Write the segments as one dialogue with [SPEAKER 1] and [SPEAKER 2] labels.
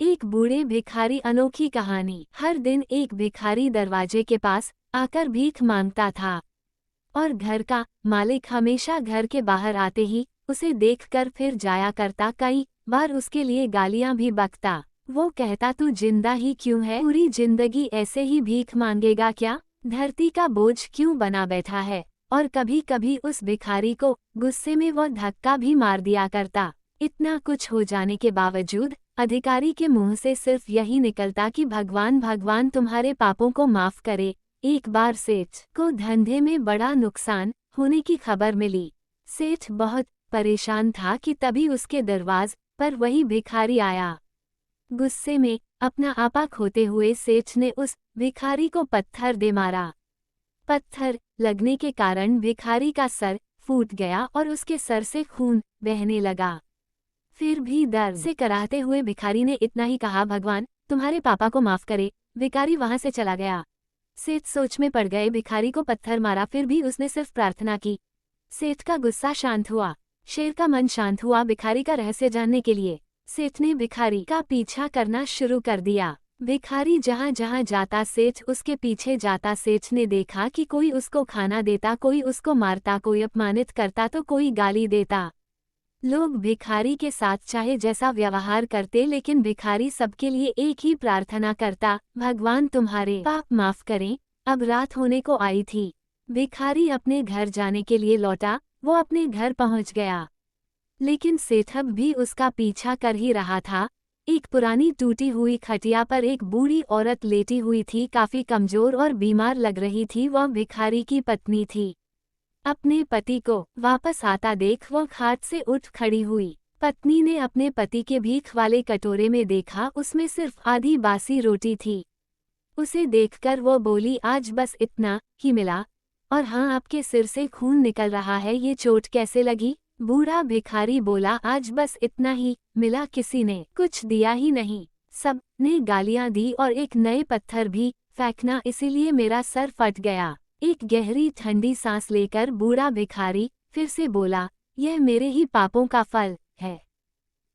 [SPEAKER 1] एक बूढ़े भिखारी अनोखी कहानी। हर दिन एक भिखारी दरवाजे के पास आकर भीख मांगता था और घर का मालिक हमेशा घर के बाहर आते ही उसे देखकर फिर जाया करता। कई बार उसके लिए गालियां भी बकता। वो कहता, तू जिंदा ही क्यों है? पूरी जिंदगी ऐसे ही भीख मांगेगा क्या? धरती का बोझ क्यों बना बैठा है? और कभी कभी उस भिखारी को गुस्से में वो धक्का भी मार दिया करता। इतना कुछ हो जाने के बावजूद अधिकारी के मुंह से सिर्फ यही निकलता कि भगवान भगवान तुम्हारे पापों को माफ करे। एक बार सेठ को धंधे में बड़ा नुकसान होने की खबर मिली। सेठ बहुत परेशान था कि तभी उसके दरवाजे पर वही भिखारी आया। गुस्से में अपना आपा खोते हुए सेठ ने उस भिखारी को पत्थर दे मारा। पत्थर लगने के कारण भिखारी का सर फूट गया और उसके सर से खून बहने लगा। फिर भी दर्द से कराहते हुए भिखारी ने इतना ही कहा, भगवान तुम्हारे पापा को माफ करे। भिखारी वहां से चला गया। सेठ सोच में पड़ गए। भिखारी को पत्थर मारा, फिर भी उसने सिर्फ प्रार्थना की। सेठ का गुस्सा शांत हुआ, शेर का मन शांत हुआ। भिखारी का रहस्य जानने के लिए सेठ ने भिखारी का पीछा करना शुरू कर दिया। भिखारी जहां जहां जाता सेठ उसके पीछे जाता। सेठ ने देखा कि कोई उसको खाना देता, कोई उसको मारता, कोई अपमानित करता तो कोई गाली देता। लोग भिखारी के साथ चाहे जैसा व्यवहार करते, लेकिन भिखारी सबके लिए एक ही प्रार्थना करता, भगवान तुम्हारे पाप माफ करें। अब रात होने को आई थी। भिखारी अपने घर जाने के लिए लौटा। वो अपने घर पहुंच गया, लेकिन सेठ अब भी उसका पीछा कर ही रहा था। एक पुरानी टूटी हुई खटिया पर एक बूढ़ी औरत लेटी हुई थी, काफी कमजोर और बीमार लग रही थी। वह भिखारी की पत्नी थी। अपने पति को वापस आता देख वो खाट से उठ खड़ी हुई। पत्नी ने अपने पति के भीख वाले कटोरे में देखा, उसमें सिर्फ आधी बासी रोटी थी। उसे देखकर वो बोली, आज बस इतना ही मिला, और हाँ आपके सिर से खून निकल रहा है, ये चोट कैसे लगी? बूढ़ा भिखारी बोला, आज बस इतना ही मिला, किसी ने कुछ दिया ही नहीं। सब ने गालियां दी और एक नए पत्थर भी फेंकना, इसीलिए मेरा सर फट गया। एक गहरी ठंडी सांस लेकर बूढ़ा भिखारी फिर से बोला, यह मेरे ही पापों का फल है।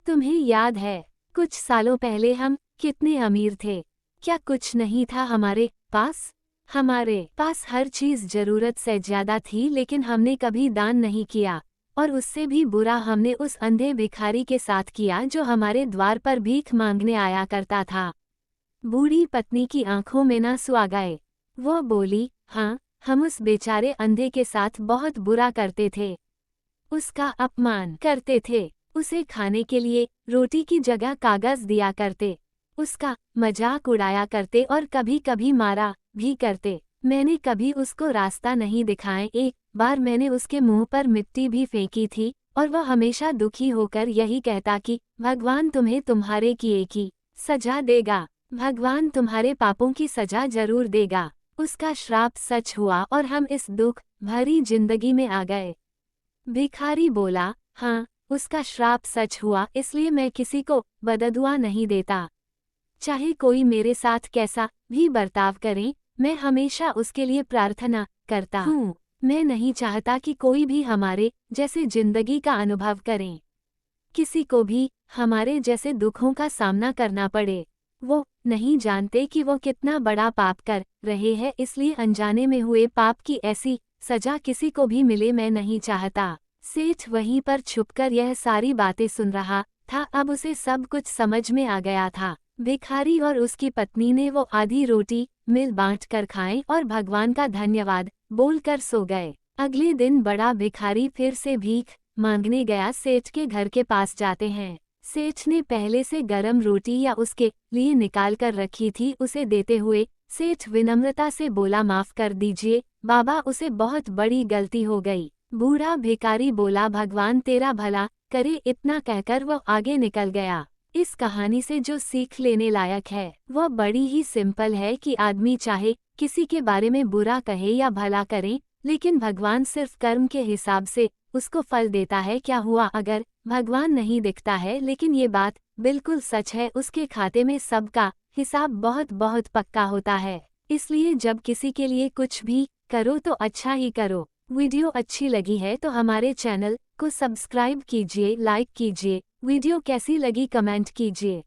[SPEAKER 1] तुम्हें याद है कुछ सालों पहले हम कितने अमीर थे? क्या कुछ नहीं था हमारे पास? हमारे पास हर चीज जरूरत से ज्यादा थी, लेकिन हमने कभी दान नहीं किया। और उससे भी बुरा हमने उस अंधे भिखारी के साथ किया जो हमारे द्वार पर भीख मांगने आया करता था। बूढ़ी पत्नी की आंखों में आंसू आ गए। वो बोली, हाँ हम उस बेचारे अंधे के साथ बहुत बुरा करते थे। उसका अपमान करते थे, उसे खाने के लिए रोटी की जगह कागज दिया करते, उसका मजाक उड़ाया करते और कभी कभी मारा भी करते। मैंने कभी उसको रास्ता नहीं दिखाया। एक बार मैंने उसके मुंह पर मिट्टी भी फेंकी थी और वह हमेशा दुखी होकर यही कहता कि भगवान तुम्हें तुम्हारे किए की सजा देगा, भगवान तुम्हारे पापों की सजा जरूर देगा। उसका श्राप सच हुआ और हम इस दुख भरी जिंदगी में आ गए। भिखारी बोला, हाँ उसका श्राप सच हुआ, इसलिए मैं किसी को बददुआ नहीं देता। चाहे कोई मेरे साथ कैसा भी बर्ताव करे, मैं हमेशा उसके लिए प्रार्थना करता हूँ। मैं नहीं चाहता कि कोई भी हमारे जैसे जिंदगी का अनुभव करे, किसी को भी हमारे जैसे दुखों का सामना करना पड़े। वो नहीं जानते कि वो कितना बड़ा पाप कर रहे हैं, इसलिए अनजाने में हुए पाप की ऐसी सजा किसी को भी मिले मैं नहीं चाहता। सेठ वहीं पर छुपकर यह सारी बातें सुन रहा था। अब उसे सब कुछ समझ में आ गया था। भिखारी और उसकी पत्नी ने वो आधी रोटी मिल बांट कर खाएं और भगवान का धन्यवाद बोलकर सो गए। अगले दिन बड़ा भिखारी फिर से भीख मांगने गया। सेठ के घर के पास जाते हैं। सेठ ने पहले से गरम रोटी या उसके लिए निकाल कर रखी थी। उसे देते हुए सेठ विनम्रता से बोला, माफ कर दीजिए बाबा, उसे बहुत बड़ी गलती हो गई। बूढ़ा भिखारी बोला, भगवान तेरा भला करे। इतना कहकर वो आगे निकल गया। इस कहानी से जो सीख लेने लायक है वह बड़ी ही सिंपल है कि आदमी चाहे किसी के बारे में बुरा कहे या भला करे, लेकिन भगवान सिर्फ कर्म के हिसाब से उसको फल देता है। क्या हुआ अगर भगवान नहीं दिखता है, लेकिन ये बात बिल्कुल सच है, उसके खाते में सबका हिसाब बहुत बहुत पक्का होता है। इसलिए जब किसी के लिए कुछ भी करो तो अच्छा ही करो। वीडियो अच्छी लगी है तो हमारे चैनल को सब्सक्राइब कीजिए, लाइक कीजिए। वीडियो कैसी लगी कमेंट कीजिए।